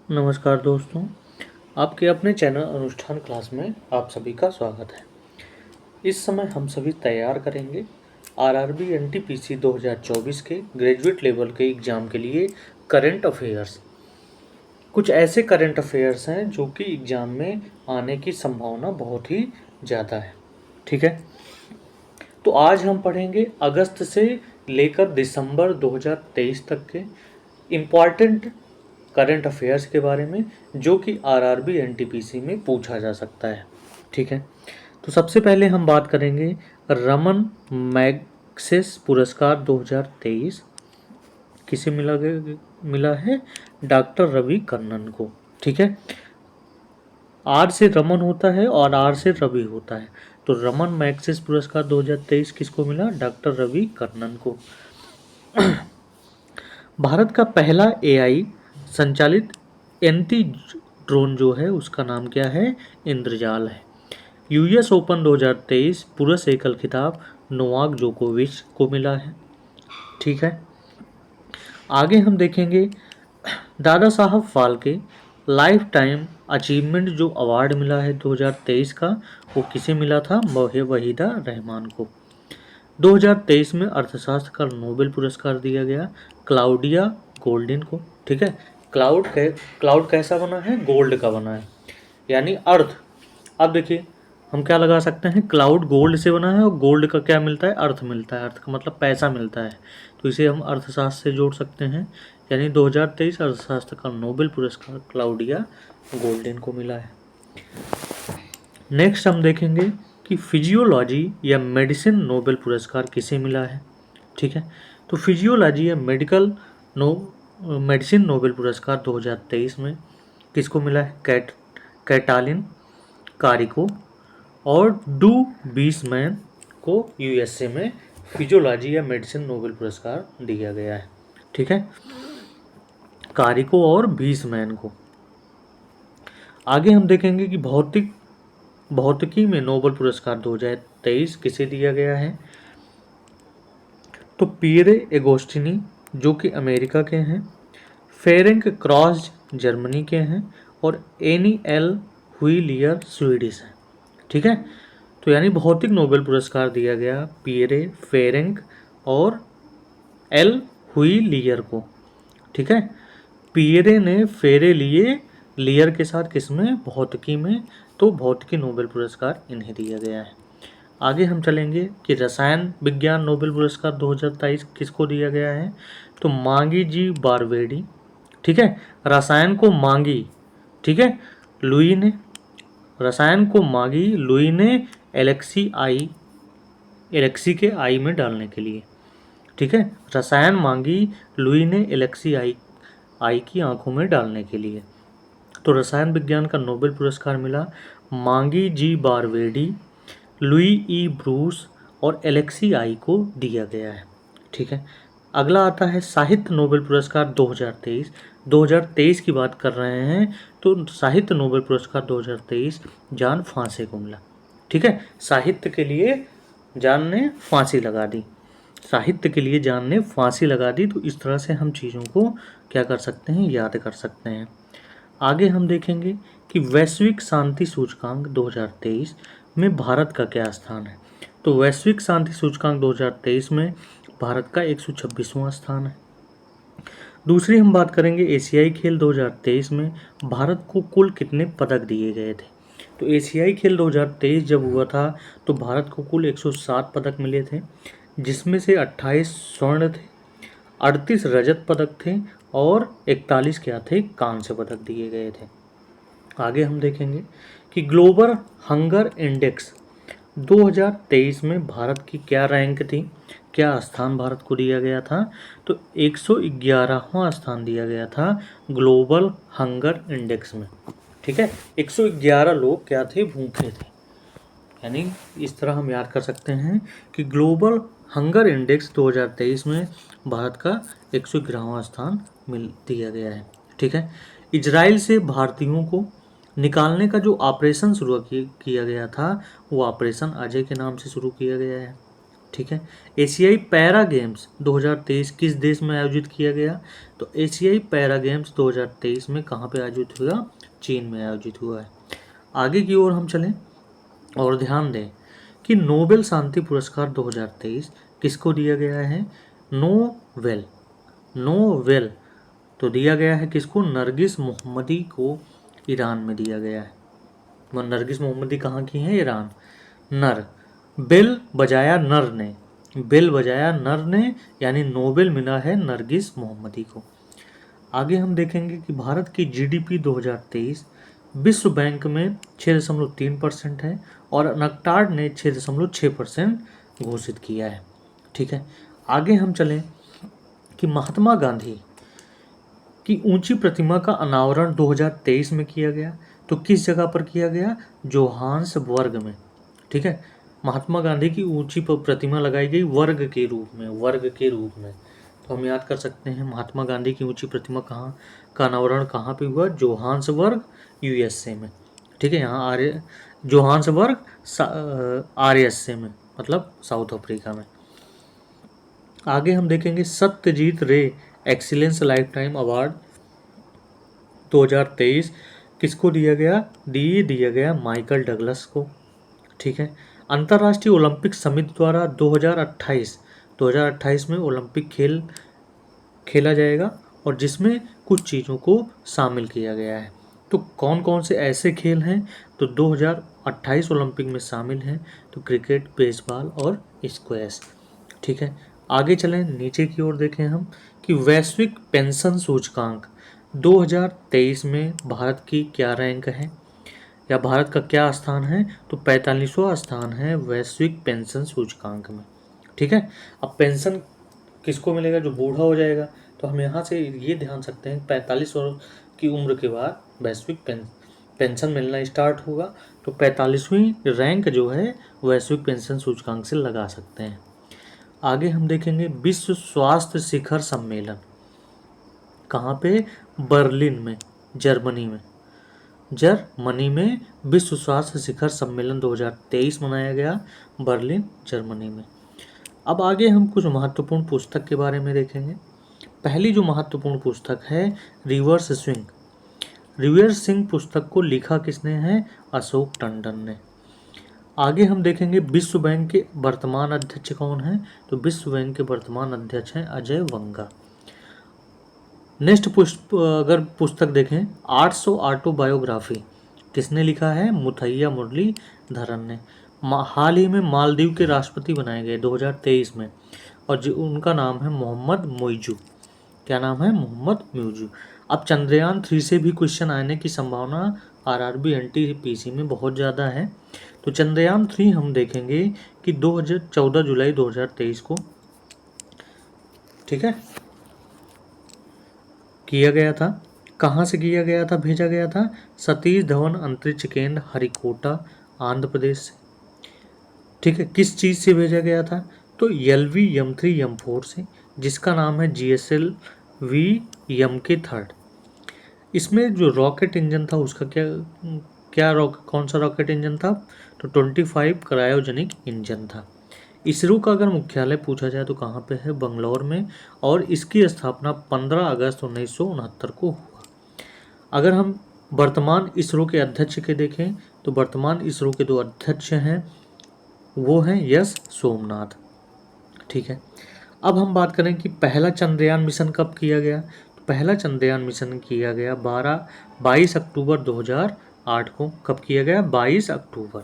नमस्कार दोस्तों, आपके अपने चैनल अनुष्ठान क्लास में आप सभी का स्वागत है। इस समय हम सभी तैयार करेंगे आरआरबी एनटीपीसी 2024 के ग्रेजुएट लेवल के एग्ज़ाम के लिए करंट अफेयर्स। कुछ ऐसे करंट अफेयर्स हैं जो कि एग्ज़ाम में आने की संभावना बहुत ही ज़्यादा है। ठीक है, तो आज हम पढ़ेंगे अगस्त से लेकर दिसंबर 2023 तक के इम्पॉर्टेंट करंट अफेयर्स के बारे में जो कि आरआरबी एनटीपीसी में पूछा जा सकता है। ठीक है, तो सबसे पहले हम बात करेंगे रमन मैग्सेस पुरस्कार 2023 किसे मिला है? डॉक्टर रवि कन्नन को। ठीक है, आर से रमन होता है और आर से रवि होता है, तो रमन मैग्सेस पुरस्कार 2023 किसको मिला? डॉक्टर रवि कन्नन को। भारत का पहला एआई संचालित एंटी ड्रोन जो है उसका नाम क्या है? इंद्रजाल है। यूएस ओपन 2023 पुरुष एकल खिताब नोवाक जोकोविच को मिला है। ठीक है, आगे हम देखेंगे Dada Saheb Phalke life time achievement जो अवार्ड मिला है 2023 का, वो किसे मिला था? वहीदा रहमान को। 2023 में अर्थशास्त्र का नोबेल पुरस्कार दिया गया क्लाउडिया गोल्डिन को। ठीक है, क्लाउड कैसा बना है? गोल्ड का बना है, यानी अर्थ। अब देखिए हम क्या लगा सकते हैं, क्लाउड गोल्ड से बना है और गोल्ड का क्या मिलता है? अर्थ मिलता है। अर्थ का मतलब पैसा मिलता है, तो इसे हम अर्थशास्त्र से जोड़ सकते हैं। यानी 2023 अर्थशास्त्र का नोबेल पुरस्कार क्लाउडिया गोल्डन को मिला है। नेक्स्ट हम देखेंगे कि फिजियोलॉजी या मेडिसिन नोबेल पुरस्कार किसे मिला है। ठीक है, तो फिजियोलॉजी या मेडिसिन नोबेल पुरस्कार 2023 में किसको मिला है? कैटालिन कारिको और डू बीसमैन को यूएसए में फिजियोलॉजी या मेडिसिन नोबेल पुरस्कार दिया गया है। ठीक है, कारिको और बीसमैन को। आगे हम देखेंगे कि भौतिकी में नोबेल पुरस्कार 2023 किसे दिया गया है? तो पियरे एगोस्टिनी जो कि अमेरिका के हैं, फेरेंक क्रॉस जर्मनी के हैं और एनी एल हुइलियर स्वीडिश है। ठीक है, तो यानी भौतिक नोबेल पुरस्कार दिया गया पियरे, फेरेंक और एल हुइलियर को। ठीक है, पियरे ने फेरे लिए, लियर के साथ किसमें? भौतिकी में, तो भौतिकी नोबेल पुरस्कार इन्हें दिया गया है। आगे हम चलेंगे कि रसायन विज्ञान नोबेल पुरस्कार 2023 किसको दिया गया है? तो मांगी जी बारवेडी। ठीक है, रसायन को मांगी, ठीक है, लुई ने, रसायन को मांगी लुई ने एलेक्सी के आई में डालने के लिए। ठीक है, रसायन मांगी लुई ने एलेक्सी आई की आंखों में डालने के लिए। तो रसायन विज्ञान का नोबेल पुरस्कार मिला मांगी जी बारवेडी, लुई ई ब्रूस और एलेक्सी आई को दिया गया है। ठीक है, अगला आता है साहित्य नोबेल पुरस्कार 2023। 2023 की बात कर रहे हैं, तो साहित्य नोबेल पुरस्कार 2023 जान फांसे को मिला। ठीक है, साहित्य के लिए जान ने फांसी लगा दी, साहित्य के लिए जान ने फांसी लगा दी। तो इस तरह से हम चीज़ों को क्या कर सकते हैं? याद कर सकते हैं। आगे हम देखेंगे कि वैश्विक शांति सूचकांक 2023 में भारत का क्या स्थान है। तो वैश्विक शांति सूचकांक 2023 में भारत का 126वां स्थान है। दूसरी हम बात करेंगे एशियाई खेल 2023 में भारत को कुल कितने पदक दिए गए थे। तो एशियाई खेल 2023 जब हुआ था तो भारत को कुल 107 पदक मिले थे, जिसमें से 28 स्वर्ण थे, 38 रजत पदक थे और 41 क्या थे? कांस्य पदक दिए गए थे। आगे हम देखेंगे कि ग्लोबल हंगर इंडेक्स 2023 में भारत की क्या रैंक थी, क्या स्थान भारत को दिया गया था? तो 111वां स्थान दिया गया था ग्लोबल हंगर इंडेक्स में। ठीक है, 111 लोग क्या थे? भूखे थे। यानी इस तरह हम याद कर सकते हैं कि ग्लोबल हंगर इंडेक्स 2023 में भारत का 111वां स्थान दिया गया है। ठीक है, इजराइल से भारतीयों को निकालने का जो ऑपरेशन शुरू किया गया था वो ऑपरेशन अजय के नाम से शुरू किया गया है। ठीक है। एशियाई पैरा गेम्स 2023 किस देश में आयोजित किया गया? तो एशियाई पैरा गेम्स 2023 में कहाँ पे आयोजित हुआ? चीन में आयोजित हुआ है। आगे की ओर हम चलें और ध्यान दें कि नोबेल शांति पुरस्कार 2023 किसको दिया गया है? नोवेल नोवेल तो दिया गया है किसको? नरगिस मोहम्मदी को ईरान में दिया गया है। वो नरगिस मोहम्मदी कहाँ की है? ईरान। नर, बेल बजाया नर ने, बेल बजाया नर ने, यानी नोबेल मिला है नरगिस मोहम्मदी को। आगे हम देखेंगे कि भारत की जीडीपी 2023 विश्व बैंक में 6.3% है और नकटाड ने 6.6% घोषित किया है। ठीक है। आगे हम चलें कि महात्मा गांधी की ऊंची प्रतिमा का अनावरण 2023 में किया गया। तो किस जगह पर किया गया? जोहान्सबर्ग में। ठीक है। महात्मा गांधी की ऊंची प्रतिमा लगाई गई वर्ग के रूप में, वर्ग के रूप में। तो हम याद कर सकते हैं महात्मा गांधी की ऊंची प्रतिमा कहाँ का अनावरण कहाँ पे हुआ? जोहान्सबर्ग यूएसए में। ठीक है। यहाँ आर्य जोहान्सबर्ग आरएसए में, मतलब साउथ अफ्रीका में। आगे हम देखेंगे सत्यजीत रे एक्सीलेंस लाइफ टाइम अवार्ड 2023 किसको दिया गया? दिया गया माइकल डगलस को। ठीक है। अंतर्राष्ट्रीय ओलंपिक समिति द्वारा 2028 में ओलंपिक खेल खेला जाएगा और जिसमें कुछ चीज़ों को शामिल किया गया है। तो कौन कौन से ऐसे खेल हैं? तो 2028 ओलंपिक में शामिल हैं तो क्रिकेट, बेसबॉल और स्क्वैश। ठीक है। आगे चलें, नीचे की ओर देखें हम कि वैश्विक पेंशन सूचकांक 2023 में भारत की क्या रैंक है या भारत का क्या स्थान है? तो 45वां स्थान है वैश्विक पेंशन सूचकांक में। ठीक है। अब पेंशन किसको मिलेगा? जो बूढ़ा हो जाएगा। तो हम यहाँ से ये ध्यान सकते हैं 45 वर्ष की उम्र के बाद वैश्विक पेंशन मिलना स्टार्ट होगा। तो 45वीं रैंक जो है वैश्विक पेंशन सूचकांक से लगा सकते हैं। आगे हम देखेंगे विश्व स्वास्थ्य शिखर सम्मेलन कहाँ पे? बर्लिन में, जर्मनी में। जर्मनी में विश्व स्वास्थ्य शिखर सम्मेलन 2023 मनाया गया, बर्लिन, जर्मनी में। अब आगे हम कुछ महत्वपूर्ण पुस्तक के बारे में देखेंगे। पहली जो महत्वपूर्ण पुस्तक है रिवर्स स्विंग। रिवर्स स्विंग पुस्तक को लिखा किसने है? अशोक टंडन ने। आगे हम देखेंगे विश्व बैंक के वर्तमान अध्यक्ष कौन है? तो विश्व बैंक के वर्तमान अध्यक्ष हैं अजय वंगा। नेक्स्ट अगर पुस्तक देखें 800 ऑटोबायोग्राफी किसने लिखा है? मुथैया मुरलीधरन ने। हाल ही में मालदीव के राष्ट्रपति बनाए गए 2023 में और जो उनका नाम है मोहम्मद मोइजू। क्या नाम है? मोहम्मद मोइजू। अब चंद्रयान 3 से भी क्वेश्चन आने की संभावना आरआरबी एनटीपीसी में बहुत ज़्यादा है। तो चंद्रयान 3 हम देखेंगे कि 14 जुलाई 2023 को, ठीक है, किया गया था। कहाँ से किया गया था? भेजा गया था सतीश धवन अंतरिक्ष केंद्र हरिकोटा, आंध्र प्रदेश से। ठीक है। किस चीज़ से भेजा गया था? तो LV-M3 M4 से, जिसका नाम है GSLV MK3। इसमें जो रॉकेट इंजन था उसका कौन सा रॉकेट इंजन था? तो 25 क्रायोजेनिक इंजन था। इसरो का अगर मुख्यालय पूछा जाए तो कहाँ पे है? बंगलौर में, और इसकी स्थापना 15 अगस्त 1969 को हुआ। अगर हम वर्तमान इसरो के अध्यक्ष के देखें तो वर्तमान इसरो के 2 अध्यक्ष हैं, वो हैं एस सोमनाथ। ठीक है। अब हम बात करें कि पहला चंद्रयान मिशन कब किया गया? तो पहला चंद्रयान मिशन किया गया 22 अक्टूबर 2008 को। कब किया गया? 22 अक्टूबर।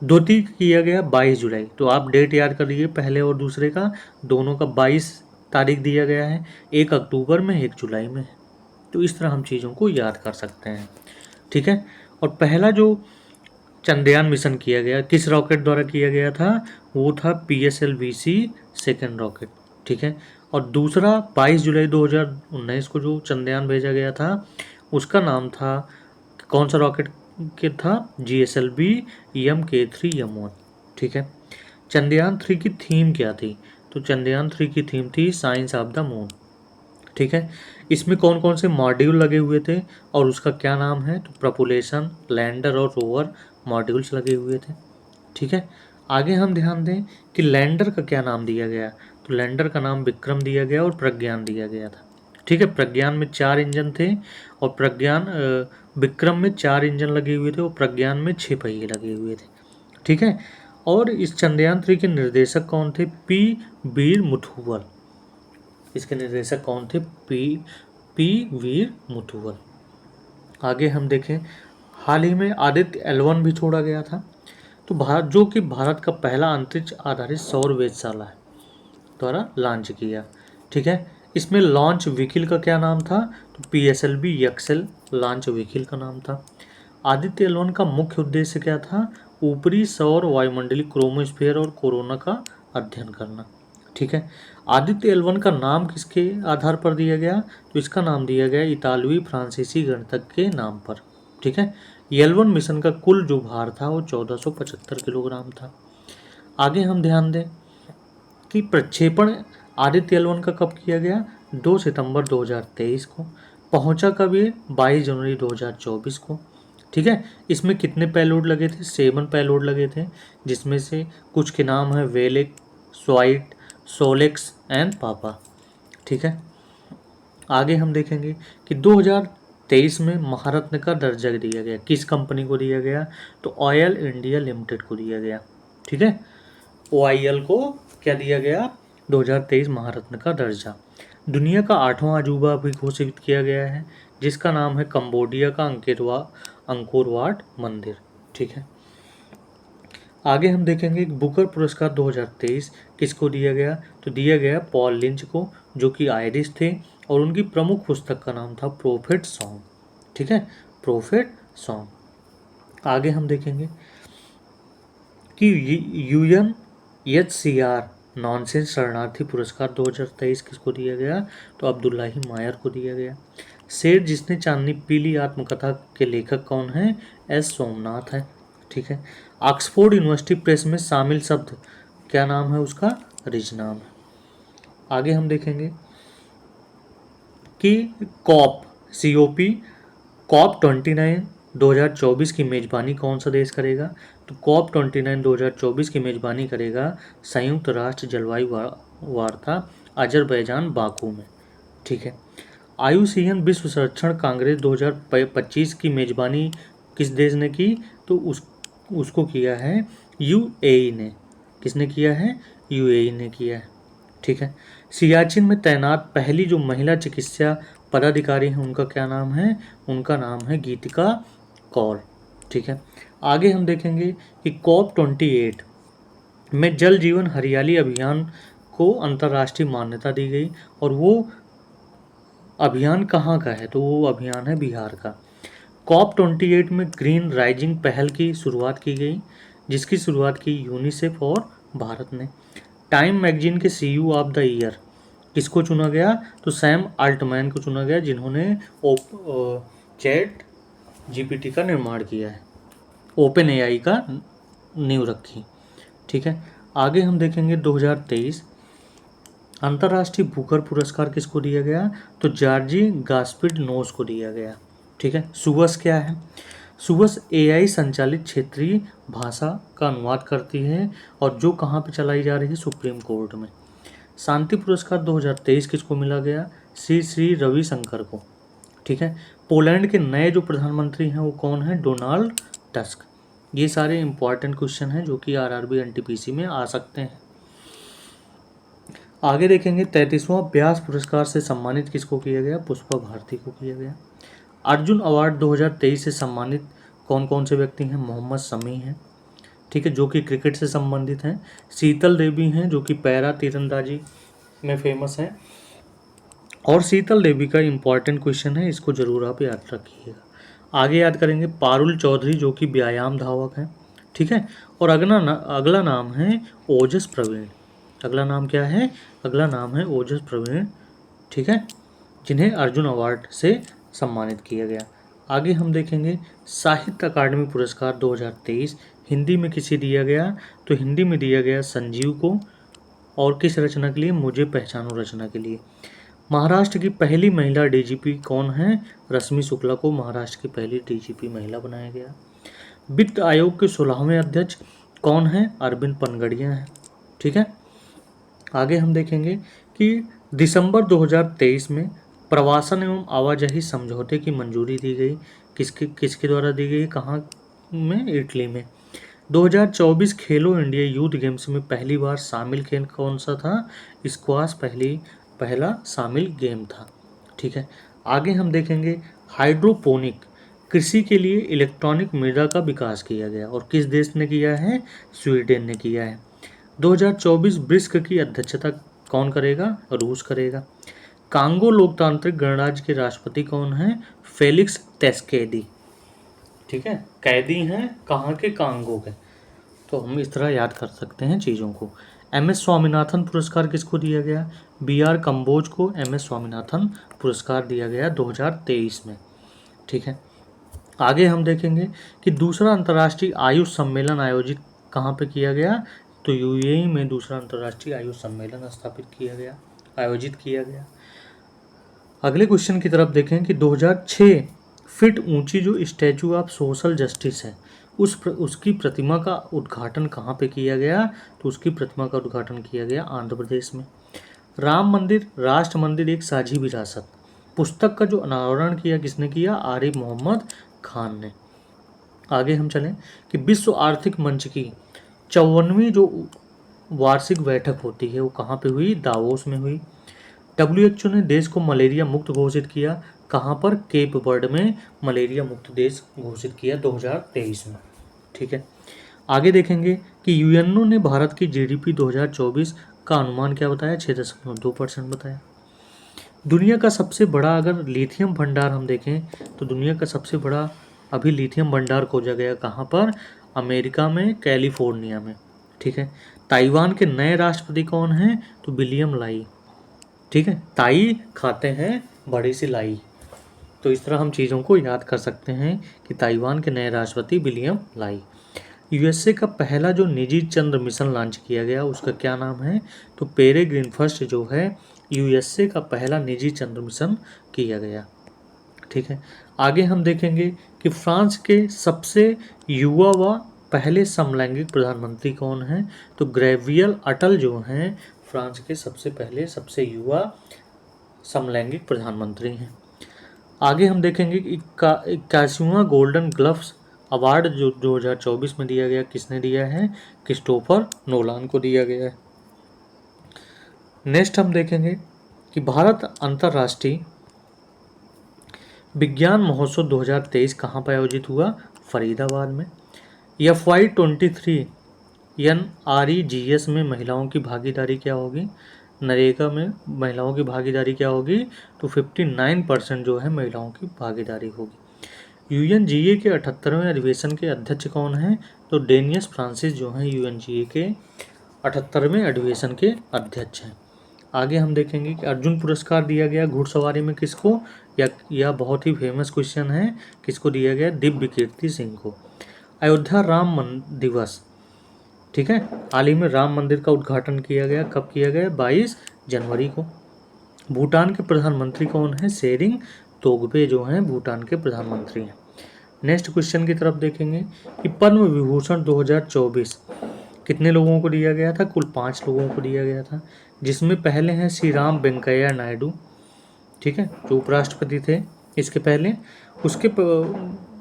द्वितीय किया गया 22 जुलाई। तो आप डेट याद करिए पहले और दूसरे का, दोनों का 22 तारीख दिया गया है, 1 अक्टूबर में 1 जुलाई में। तो इस तरह हम चीज़ों को याद कर सकते हैं। ठीक है। और पहला जो चंद्रयान मिशन किया गया किस रॉकेट द्वारा किया गया था? वो था PSLV-C सेकेंड रॉकेट। ठीक है। और दूसरा 22 जुलाई 2019 को जो चंद्रयान भेजा गया था उसका नाम था, कौन सा रॉकेट के था? GSLV MK3 M1। ठीक है। चंद्रयान 3 की थीम क्या थी? तो चंद्रयान 3 की थीम थी साइंस ऑफ द मून। ठीक है। इसमें कौन कौन से मॉड्यूल लगे हुए थे और उसका क्या नाम है? तो प्रपुलेशन, लैंडर और रोवर मॉड्यूल्स लगे हुए थे। ठीक है। आगे हम ध्यान दें कि लैंडर का क्या नाम दिया गया, तो लैंडर का नाम विक्रम दिया गया और प्रज्ञान दिया गया था। ठीक है, प्रज्ञान में 4 इंजन थे और विक्रम में 4 इंजन लगे हुए थे और प्रज्ञान में 6 पहिए लगे हुए थे। ठीक है, और इस चंद्रयान 3 के निर्देशक कौन थे, पी वीर मुथुवर। इसके निर्देशक कौन थे, पी वीर मुथुवर। आगे हम देखें, हाल ही में आदित्य L1 भी छोड़ा गया था, तो भारत जो कि भारत का पहला अंतरिक्ष आधारित सौर वेधशाला है द्वारा लॉन्च किया। ठीक है, इसमें लॉन्च व्हीकल का क्या नाम था, तो PSLV एक्सेल लॉन्च व्हीकल का नाम था। आदित्य L1 का मुख्य उद्देश्य क्या था, ऊपरी सौर वायुमंडलीय क्रोमोस्फीयर और कोरोना का अध्ययन करना। ठीक है, आदित्य L1 का नाम किसके आधार पर दिया गया, तो इसका नाम दिया गया इतालवी फ्रांसीसी गणितज्ञ के नाम पर। ठीक है, L1 मिशन का कुल जो भार था वो 1475 किलोग्राम था। आगे हम ध्यान दें कि प्रक्षेपण आदित्य L1 का कब किया गया, 2 सितंबर 2023 को। पहुंचा कब ये, 22 जनवरी 2024 को। ठीक है, इसमें कितने पेलोड लगे थे, 7 पेलोड लगे थे, जिसमें से कुछ के नाम है वेलेक, स्वाइट, सोलेक्स एंड पापा। ठीक है, आगे हम देखेंगे कि 2023 में महारत्न का दर्जा दिया गया, किस कंपनी को दिया गया, तो ऑयल इंडिया लिमिटेड को दिया गया। ठीक है, OIL को क्या दिया गया, 2023 महारत्न का दर्जा। दुनिया का 8वां अजूबा भी घोषित किया गया है, जिसका नाम है कंबोडिया का अंकोर वाट मंदिर। ठीक है, आगे हम देखेंगे बुकर पुरस्कार 2023 किसको दिया गया, तो दिया गया पॉल लिंच को, जो कि आयरिश थे और उनकी प्रमुख पुस्तक का नाम था प्रोफेट सॉन्ग। ठीक है, प्रोफेट सॉन्ग। आगे हम देखेंगे कि UNHCR नॉनसेंस शरणार्थी पुरस्कार 2023 किसको दिया गया, तो अब्दुल्लाही मायर को दिया गया। शेर जिसने चांदनी पीली आत्मकथा के लेखक कौन हैं, S सोमनाथ है। ठीक है, ऑक्सफोर्ड यूनिवर्सिटी प्रेस में शामिल शब्द क्या नाम है उसका, रिज नाम है। आगे हम देखेंगे कि COP 29 2024 की मेजबानी कौन सा देश करेगा, तो COP 29 2024 की मेजबानी करेगा संयुक्त राष्ट्र जलवायु वार्ता अजरबैजान बाकू में। ठीक है, IUCN विश्व संरक्षण कांग्रेस 2025 की मेजबानी किस देश ने की, तो उसको किया है UAE ने। किसने किया है, UAE ने किया है। ठीक है, सियाचिन में तैनात पहली जो महिला चिकित्सा पदाधिकारी हैं उनका क्या नाम है, उनका नाम है गीतिका कौर। ठीक है, आगे हम देखेंगे कि COP 28 में जल जीवन हरियाली अभियान को अंतर्राष्ट्रीय मान्यता दी गई, और वो अभियान कहाँ का है, तो वो अभियान है बिहार का। COP 28 में ग्रीन राइजिंग पहल की शुरुआत की गई, जिसकी शुरुआत की यूनिसेफ और भारत ने। टाइम मैगजीन के CEO ऑफ द ईयर किसको चुना गया, तो सैम अल्टमैन को चुना गया, जिन्होंने चैट GPT का निर्माण किया है, ओपन AI का नींव रखी। ठीक है, आगे हम देखेंगे 2023 अंतर्राष्ट्रीय बुकर पुरस्कार किसको दिया गया, तो जॉर्जी गास्पिडनोस को दिया गया। ठीक है, सुवस क्या है, सुवस AI संचालित क्षेत्रीय भाषा का अनुवाद करती है और जो कहाँ पे चलाई जा रही है, सुप्रीम कोर्ट में। शांति पुरस्कार 2023 किसको मिला गया, श्री रविशंकर को। ठीक है, पोलैंड के नए जो प्रधानमंत्री हैं वो कौन है, डोनाल्ड टस्क। ये सारे इंपॉर्टेंट क्वेश्चन हैं जो कि RRB NTPC में आ सकते हैं। आगे देखेंगे 33वां व्यास पुरस्कार से सम्मानित किसको किया गया, पुष्पा भारती को किया गया। अर्जुन अवार्ड 2023 से सम्मानित कौन कौन से व्यक्ति हैं, मोहम्मद शमी हैं। ठीक है, जो कि क्रिकेट से संबंधित हैं। शीतल देवी हैं जो कि पैरा तीरंदाजी में फेमस हैं। और शीतल देवी का इम्पॉर्टेंट क्वेश्चन है, इसको जरूर आप याद रखिएगा। आगे याद करेंगे पारुल चौधरी जो कि व्यायाम धावक हैं। ठीक है, और अगला नाम है ओजस प्रवीण। अगला नाम क्या है, अगला नाम है ओजस प्रवीण। ठीक है, जिन्हें अर्जुन अवार्ड से सम्मानित किया गया। आगे हम देखेंगे साहित्य अकादमी पुरस्कार 2023 हिंदी में किसे दिया गया, तो हिंदी में दिया गया संजीव को। और किस रचना के लिए, मुझे पहचानो रचना के लिए। महाराष्ट्र की पहली महिला DGP कौन है, रश्मि शुक्ला को महाराष्ट्र की पहली DGP महिला बनाया गया। वित्त आयोग के 16वें अध्यक्ष कौन है? अरविंद पनगड़िया है। ठीक है, आगे हम देखेंगे कि दिसंबर 2023 में प्रवासन एवं आवाजाही समझौते की मंजूरी दी गई। किसके किसके द्वारा दी गई? कहाँ में? इटली में। 2024 खेलो इंडिया यूथ गेम्स में पहली बार शामिल खेल कौन सा था? स्क्वाश पहला शामिल गेम था। ठीक है, आगे हम देखेंगे हाइड्रोपोनिक कृषि के लिए इलेक्ट्रॉनिक मृदा का विकास किया गया और किस देश ने किया है? स्वीडन ने किया है। 2024 ब्रिक्स की अध्यक्षता कौन करेगा? रूस करेगा। कांगो लोकतांत्रिक गणराज्य के राष्ट्रपति कौन है? फेलिक्स त्सेकेदी। ठीक है, कैदी हैं कहाँ के? कांगो के। तो हम इस तरह याद कर सकते हैं चीज़ों को। एम.एस. स्वामीनाथन पुरस्कार किसको दिया गया? बी.आर. कंबोज को एम.एस. स्वामीनाथन पुरस्कार दिया गया 2023 में। ठीक है, आगे हम देखेंगे कि दूसरा अंतर्राष्ट्रीय आयुष सम्मेलन आयोजित कहाँ पे किया गया? तो यूएई में दूसरा अंतर्राष्ट्रीय आयुष सम्मेलन आयोजित किया गया। अगले क्वेश्चन की तरफ देखें कि 2006 फीट ऊंची जो स्टैचू ऑफ सोशल जस्टिस है उसकी प्रतिमा का उद्घाटन कहाँ पे किया गया? तो उसकी प्रतिमा का उद्घाटन किया गया आंध्र प्रदेश में। राम मंदिर राष्ट्र मंदिर एक साझी विरासत पुस्तक का जो अनावरण किया किसने किया? आरिफ मोहम्मद खान ने। आगे हम चलें कि विश्व आर्थिक मंच की 54वीं जो वार्षिक बैठक होती है वो कहाँ पे हुई? दावोस में हुई। WHO ने देश को मलेरिया मुक्त घोषित किया कहाँ पर? केप वर्ड में मलेरिया मुक्त देश घोषित किया 2023 में। ठीक है, आगे देखेंगे कि यूएनओ ने भारत की जीडीपी 2024 का अनुमान क्या बताया? 6.2% बताया। दुनिया का सबसे बड़ा अगर लिथियम भंडार हम देखें तो दुनिया का सबसे बड़ा अभी लिथियम भंडार खोजा गया कहाँ पर? अमेरिका में, कैलिफोर्निया में। ठीक है, ताइवान के नए राष्ट्रपति कौन हैं? तो विलियम लाई। ठीक है, ताई खाते हैं बड़ी सी लाई। तो इस तरह हम चीज़ों को याद कर सकते हैं कि ताइवान के नए राष्ट्रपति विलियम लाई। यूएसए का पहला जो निजी चंद्र मिशन लॉन्च किया गया उसका क्या नाम है? तो पेरेग्रिन फर्स्ट जो है यूएसए का पहला निजी चंद्र मिशन किया गया। ठीक है, आगे हम देखेंगे कि फ्रांस के सबसे युवा व पहले समलैंगिक प्रधानमंत्री कौन हैं? तो ग्रेवियल अटल जो हैं फ्रांस के सबसे युवा समलैंगिक प्रधानमंत्री हैं। आगे हम देखेंगे कि 81वां गोल्डन ग्लव्स अवार्ड जो 2024 में दिया गया किसने दिया है? क्रिस्टोफर नोलान को दिया गया है। नेक्स्ट हम देखेंगे कि भारत अंतर्राष्ट्रीय विज्ञान महोत्सव 2023 कहाँ पर आयोजित हुआ? फरीदाबाद में। FY23 NREGS में महिलाओं की भागीदारी क्या होगी? नरेगा में महिलाओं की भागीदारी क्या होगी? तो 59% जो है महिलाओं की भागीदारी होगी। UNGA के 78वें अधिवेशन के अध्यक्ष कौन हैं? तो डेनियस फ्रांसिस जो हैं UNGA के 78वें अधिवेशन के अध्यक्ष हैं। आगे हम देखेंगे कि अर्जुन पुरस्कार दिया गया घुड़सवारी में किसको? यह बहुत ही फेमस क्वेश्चन है, किसको दिया गया? दिव्य कीर्ति सिंह को। अयोध्या राम दिवस, ठीक है, हाल ही में राम मंदिर का उद्घाटन किया गया। कब किया गया? 22 जनवरी को। भूटान के प्रधानमंत्री कौन है? शेरिंग तोगबे जो हैं भूटान के प्रधानमंत्री हैं। नेक्स्ट क्वेश्चन की तरफ देखेंगे कि पद्म विभूषण 2024 कितने लोगों को दिया गया था? कुल 5 लोगों को दिया गया था, जिसमें पहले हैं श्री राम वेंकैया नायडू, ठीक है, जो उपराष्ट्रपति थे इसके पहले। उसके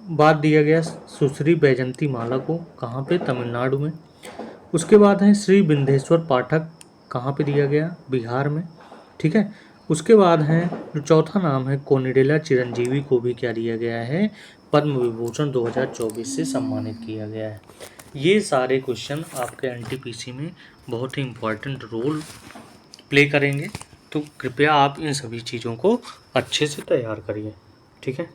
बाद दिया गया सुश्री बैजंती माला को, कहाँ पे? तमिलनाडु में। उसके बाद है श्री बिंदेश्वर पाठक, कहाँ पे दिया गया? बिहार में, ठीक है। उसके बाद है जो चौथा नाम है कोनिडेला चिरंजीवी को भी क्या दिया गया है? पद्म विभूषण 2024 से सम्मानित किया गया है। ये सारे क्वेश्चन आपके एनटीपीसी में बहुत ही इम्पोर्टेंट रोल प्ले करेंगे, तो कृपया आप इन सभी चीज़ों को अच्छे से तैयार करिए, ठीक है।